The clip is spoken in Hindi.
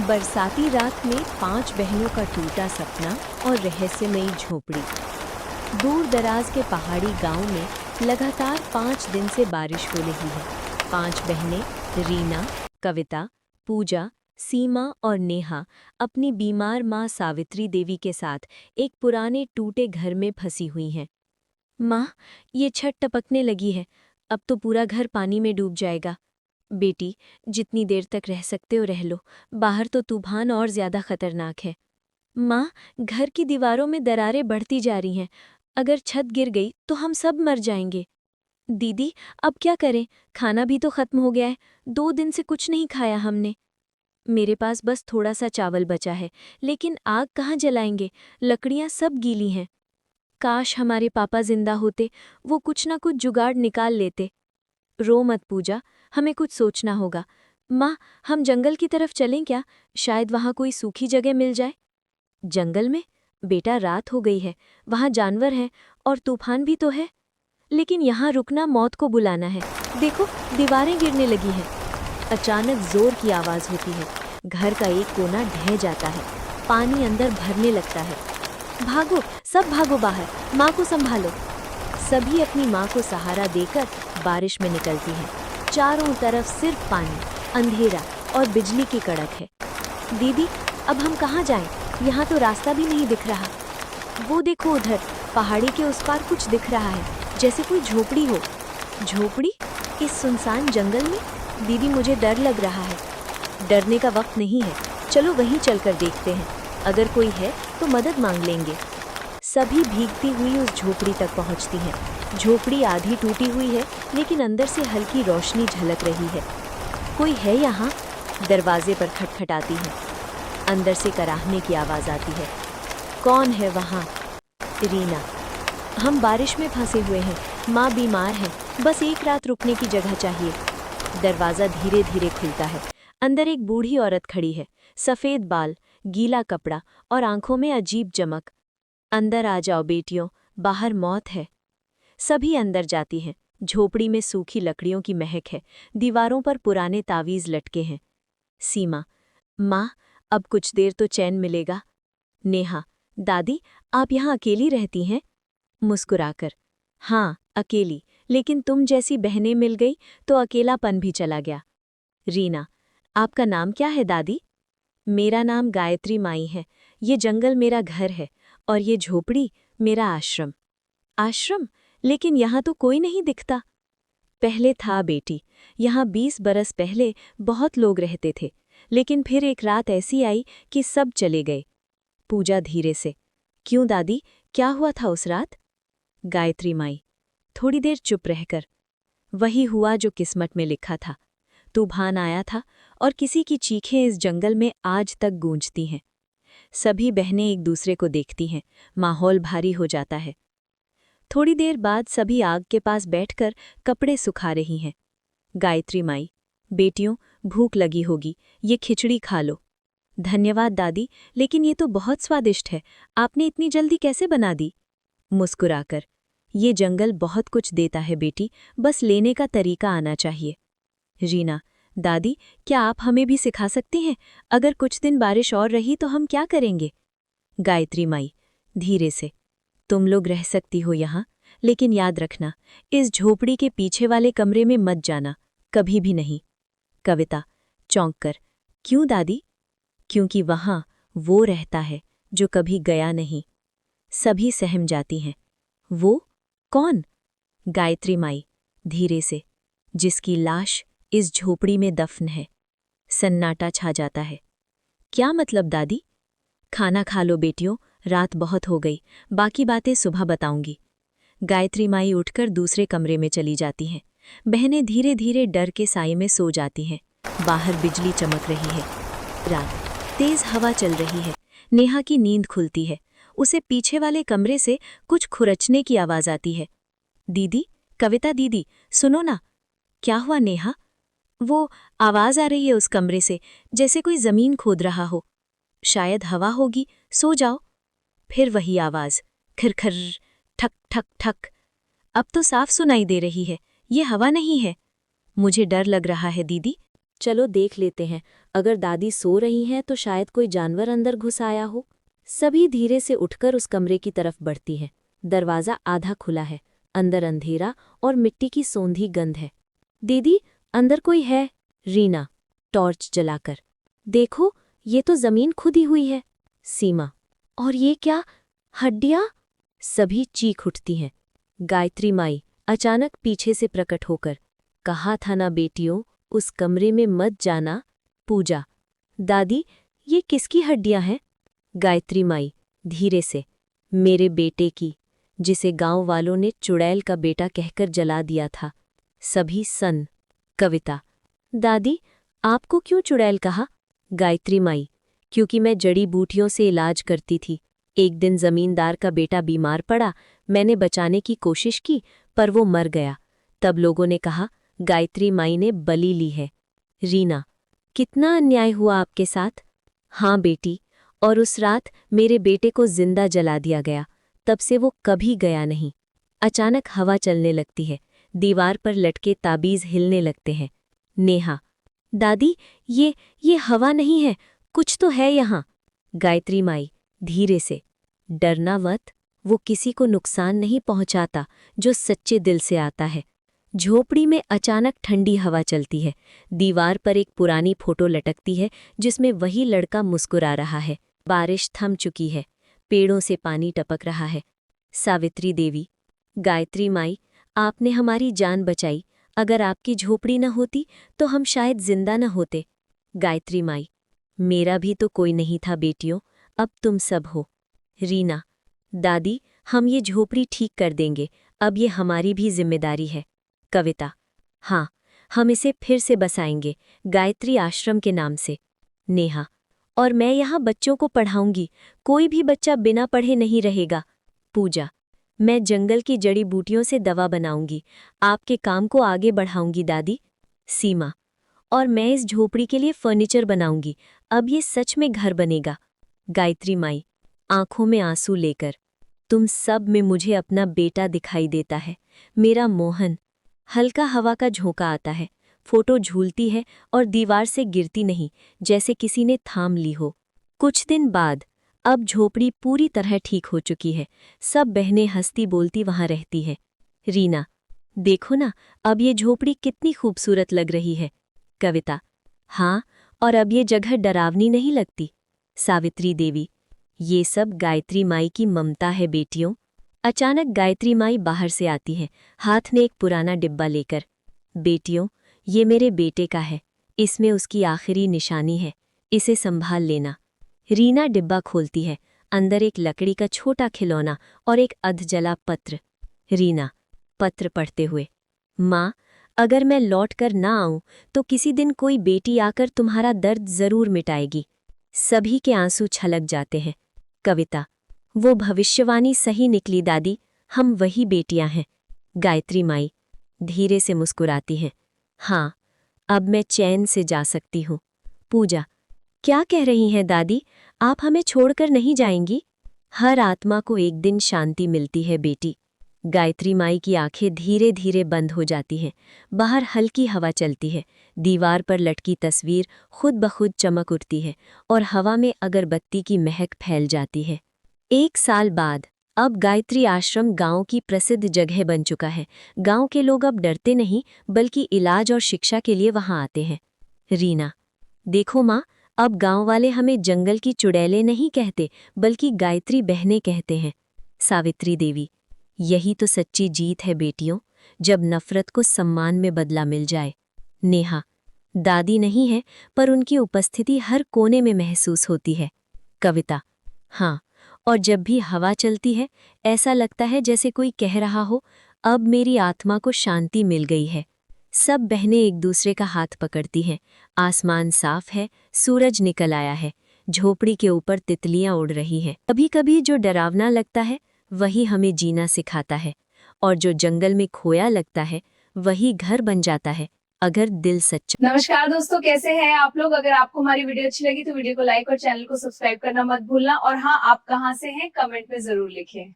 बरसाती रात में 5 बहनों का टूटा सपना और रहस्यमयी झोपड़ी। दूर दराज के पहाड़ी गांव में लगातार 5 दिन से बारिश हो रही है। 5 बहनें रीना, कविता, पूजा, सीमा और नेहा अपनी बीमार माँ सावित्री देवी के साथ एक पुराने टूटे घर में फंसी हुई हैं। माँ, ये छत टपकने लगी है, अब तो पूरा घर पानी में डूब जाएगा। बेटी, जितनी देर तक रह सकते हो रह लो, बाहर तो तूफान और ज्यादा खतरनाक है। माँ, घर की दीवारों में दरारें बढ़ती जा रही हैं, अगर छत गिर गई तो हम सब मर जाएंगे। दीदी, अब क्या करें, खाना भी तो खत्म हो गया है, 2 दिन से कुछ नहीं खाया हमने। मेरे पास बस थोड़ा सा चावल बचा है, लेकिन आग कहाँ जलाएंगे, लकड़ियाँ सब गीली हैं। काश हमारे पापा जिंदा होते, वो कुछ ना कुछ जुगाड़ निकाल लेते। रो मत पूजा, हमें कुछ सोचना होगा। माँ, हम जंगल की तरफ चलें क्या? शायद वहाँ कोई सूखी जगह मिल जाए। जंगल में? बेटा, रात हो गई है, वहाँ जानवर हैं और तूफान भी तो है। लेकिन यहाँ रुकना मौत को बुलाना है। देखो, दीवारें गिरने लगी हैं। अचानक जोर की आवाज़ होती है। घर का एक कोना ढह जाता है, पानी अंदर भरने लगता है। भागो, सब भागो बाहर, माँ को संभालो। सभी अपनी माँ को सहारा देकर बारिश में निकलती हैं। चारों तरफ सिर्फ पानी, अंधेरा और बिजली की कड़क है। दीदी, अब हम कहाँ जाएं? यहाँ तो रास्ता भी नहीं दिख रहा। वो देखो उधर, पहाड़ी के उस पार कुछ दिख रहा है, जैसे कोई झोपड़ी हो। झोपड़ी? इस सुनसान जंगल में? दीदी, मुझे डर लग रहा है। डरने का वक्त नहीं है, चलो वहीं चलकर देखते हैं। अगर कोई है तो मदद मांग लेंगे। सभी भीगती हुई उस झोपड़ी तक पहुंचती हैं। झोपड़ी आधी टूटी हुई है, लेकिन अंदर से हल्की रोशनी झलक रही है। कोई है यहाँ? दरवाजे पर खटखटाती है। अंदर से कराहने की आवाज़ आती है। कौन है वहाँ? रीना। हम बारिश में फंसे हुए हैं, माँ बीमार है, बस एक रात रुकने की जगह चाहिए। दरवाज़ा धीरे धीरे खुलता है। अंदर एक बूढ़ी औरत खड़ी है, सफ़ेद बाल, गीला कपड़ा और आंखों में अजीब चमक। अंदर आ जाओ बेटियों, बाहर मौत है। सभी अंदर जाती हैं। झोपड़ी में सूखी लकड़ियों की महक है, दीवारों पर पुराने तावीज़ लटके हैं। सीमा। माँ, अब कुछ देर तो चैन मिलेगा। नेहा। दादी, आप यहाँ अकेली रहती हैं? मुस्कुराकर। हाँ, अकेली, लेकिन तुम जैसी बहनें मिल गई तो अकेलापन भी चला गया। रीना। आपका नाम क्या है दादी? मेरा नाम गायत्री माई है। ये जंगल मेरा घर है और ये झोपड़ी मेरा आश्रम। आश्रम? लेकिन यहाँ तो कोई नहीं दिखता। पहले था बेटी, यहाँ 20 बरस पहले बहुत लोग रहते थे, लेकिन फिर एक रात ऐसी आई कि सब चले गए। पूजा धीरे से। क्यों दादी, क्या हुआ था उस रात? गायत्री माई थोड़ी देर चुप रहकर। वही हुआ जो किस्मत में लिखा था। तूफान आया था और किसी की चीखें इस जंगल में आज तक गूंजती हैं। सभी बहनें एक दूसरे को देखती हैं, माहौल भारी हो जाता है। थोड़ी देर बाद सभी आग के पास बैठकर कपड़े सुखा रही हैं। गायत्री माई। बेटियों, भूख लगी होगी, ये खिचड़ी खा लो। धन्यवाद दादी, लेकिन ये तो बहुत स्वादिष्ट है, आपने इतनी जल्दी कैसे बना दी? मुस्कुराकर। ये जंगल बहुत कुछ देता है बेटी, बस लेने का तरीका आना चाहिए। रीना। दादी, क्या आप हमें भी सिखा सकती हैं? अगर कुछ दिन बारिश और रही तो हम क्या करेंगे? गायत्री माई धीरे से। तुम लोग रह सकती हो यहाँ, लेकिन याद रखना, इस झोपड़ी के पीछे वाले कमरे में मत जाना, कभी भी नहीं। कविता चौंक कर। क्यों दादी? क्योंकि वहाँ वो रहता है जो कभी गया नहीं। सभी सहम जाती हैं। वो कौन? गायत्री माई धीरे से। जिसकी लाश इस झोपड़ी में दफन है। सन्नाटा छा जाता है। क्या मतलब दादी? खाना खा लो बेटियों, रात बहुत हो गई, बाकी बातें सुबह बताऊंगी। गायत्री माई उठकर दूसरे कमरे में चली जाती हैं। बहनें धीरे धीरे डर के साए में सो जाती हैं। बाहर बिजली चमक रही है। रात, तेज हवा चल रही है। नेहा की नींद खुलती है। उसे पीछे वाले कमरे से कुछ खुरचने की आवाज आती है। दीदी, कविता दीदी, सुनो ना। क्या हुआ नेहा? वो आवाज आ रही है उस कमरे से, जैसे कोई जमीन खोद रहा हो। शायद हवा होगी, सो जाओ। फिर वही आवाज, खिरखर, ठक ठक ठक। अब तो साफ सुनाई दे रही है, ये हवा नहीं है। मुझे डर लग रहा है दीदी। चलो देख लेते हैं, अगर दादी सो रही हैं तो शायद कोई जानवर अंदर घुस आया हो। सभी धीरे से उठकर उस कमरे की तरफ बढ़ती हैं। दरवाज़ा आधा खुला है, अंदर अंधेरा और मिट्टी की सौंधी गंध है। दीदी, अंदर कोई है? रीना, टॉर्च जलाकर। देखो, ये तो जमीन खुदी हुई है। सीमा, और ये क्या, हड्डियाँ? सभी चीख उठती हैं। गायत्री माई अचानक पीछे से प्रकट होकर, कहा था ना बेटियों, उस कमरे में मत जाना। पूजा, दादी, ये किसकी हड्डियां हैं? गायत्री माई धीरे से, मेरे बेटे की, जिसे गांव वालों ने चुड़ैल का बेटा कहकर जला दिया था। सभी सन। कविता, दादी, आपको क्यों चुड़ैल कहा? गायत्री माई, क्योंकि मैं जड़ी बूटियों से इलाज करती थी। एक दिन जमींदार का बेटा बीमार पड़ा, मैंने बचाने की कोशिश की, पर वो मर गया। तब लोगों ने कहा गायत्री माई ने बलि ली है। रीना, कितना अन्याय हुआ आपके साथ। हाँ बेटी, और उस रात मेरे बेटे को जिंदा जला दिया गया, तब से वो कभी गया नहीं। अचानक हवा चलने लगती है, दीवार पर लटके ताबीज हिलने लगते हैं। नेहा, दादी, ये हवा नहीं है, कुछ तो है यहाँ। गायत्री माई धीरे से, डरना मत, वो किसी को नुकसान नहीं पहुंचाता जो सच्चे दिल से आता है। झोपड़ी में अचानक ठंडी हवा चलती है। दीवार पर एक पुरानी फोटो लटकती है जिसमें वही लड़का मुस्कुरा रहा है। बारिश थम चुकी है, पेड़ों से पानी टपक रहा है। सावित्री देवी, गायत्री माई, आपने हमारी जान बचाई। अगर आपकी झोपड़ी न होती तो हम शायद जिंदा न होते। गायत्री माई, मेरा भी तो कोई नहीं था बेटियों, अब तुम सब हो। रीना, दादी, हम ये झोपड़ी ठीक कर देंगे, अब ये हमारी भी जिम्मेदारी है। कविता, हाँ, हम इसे फिर से बसाएंगे, गायत्री आश्रम के नाम से। नेहा, और मैं यहाँ बच्चों को पढ़ाऊंगी, कोई भी बच्चा बिना पढ़े नहीं रहेगा। पूजा, मैं जंगल की जड़ी बूटियों से दवा बनाऊंगी, आपके काम को आगे बढ़ाऊंगी दादी। सीमा, और मैं इस झोपड़ी के लिए फर्नीचर बनाऊंगी, अब ये सच में घर बनेगा। गायत्री माई आंखों में आंसू लेकर, तुम सब में मुझे अपना बेटा दिखाई देता है, मेरा मोहन। हल्का हवा का झोंका आता है, फोटो झूलती है और दीवार से गिरती नहीं, जैसे किसी ने थाम ली हो। कुछ दिन बाद अब झोपड़ी पूरी तरह ठीक हो चुकी है। सब बहनें हंसती बोलती वहां रहती हैं। रीना, देखो ना, अब ये झोपड़ी कितनी खूबसूरत लग रही है। कविता, हाँ, और अब ये जगह डरावनी नहीं लगती। सावित्री देवी, ये सब गायत्री माई की ममता है बेटियों। अचानक गायत्री माई बाहर से आती हैं, हाथ में एक पुराना डिब्बा लेकर। बेटियों, ये मेरे बेटे का है, इसमें उसकी आखिरी निशानी है, इसे संभाल लेना। रीना डिब्बा खोलती है, अंदर एक लकड़ी का छोटा खिलौना और एक अधजला पत्र। रीना पत्र पढ़ते हुए, माँ, अगर मैं लौट कर ना आऊं तो किसी दिन कोई बेटी आकर तुम्हारा दर्द जरूर मिटाएगी। सभी के आंसू छलक जाते हैं। कविता, वो भविष्यवाणी सही निकली दादी, हम वही बेटियां हैं। गायत्री माई धीरे से मुस्कुराती हैं, हाँ, अब मैं चैन से जा सकती हूँ। पूजा, क्या कह रही हैं दादी, आप हमें छोड़कर नहीं जाएंगी? हर आत्मा को एक दिन शांति मिलती है बेटी। गायत्री माई की आंखें धीरे धीरे बंद हो जाती हैं। बाहर हल्की हवा चलती है, दीवार पर लटकी तस्वीर खुद ब खुद चमक उठती है और हवा में अगरबत्ती की महक फैल जाती है। 1 साल बाद अब गायत्री आश्रम गांव की प्रसिद्ध जगह बन चुका है। गांव के लोग अब डरते नहीं, बल्कि इलाज और शिक्षा के लिए वहां आते हैं। रीना, देखो माँ, अब गांव वाले हमें जंगल की चुड़ैलें नहीं कहते, बल्कि गायत्री बहनें कहते हैं। सावित्री देवी, यही तो सच्ची जीत है बेटियों, जब नफरत को सम्मान में बदला मिल जाए। नेहा, दादी नहीं है, पर उनकी उपस्थिति हर कोने में महसूस होती है। कविता, हाँ, और जब भी हवा चलती है ऐसा लगता है जैसे कोई कह रहा हो, अब मेरी आत्मा को शांति मिल गई है। सब बहनें एक दूसरे का हाथ पकड़ती हैं। आसमान साफ है, सूरज निकल आया है, झोपड़ी के ऊपर तितलियां उड़ रही हैं। कभी कभी जो डरावना लगता है वही हमें जीना सिखाता है, और जो जंगल में खोया लगता है वही घर बन जाता है, अगर दिल सच्चा। नमस्कार दोस्तों, कैसे हैं आप लोग। अगर आपको हमारी वीडियो अच्छी लगी तो वीडियो को लाइक और चैनल को सब्सक्राइब करना मत भूलना। और हाँ, आप कहाँ से हैं कमेंट में जरूर लिखें।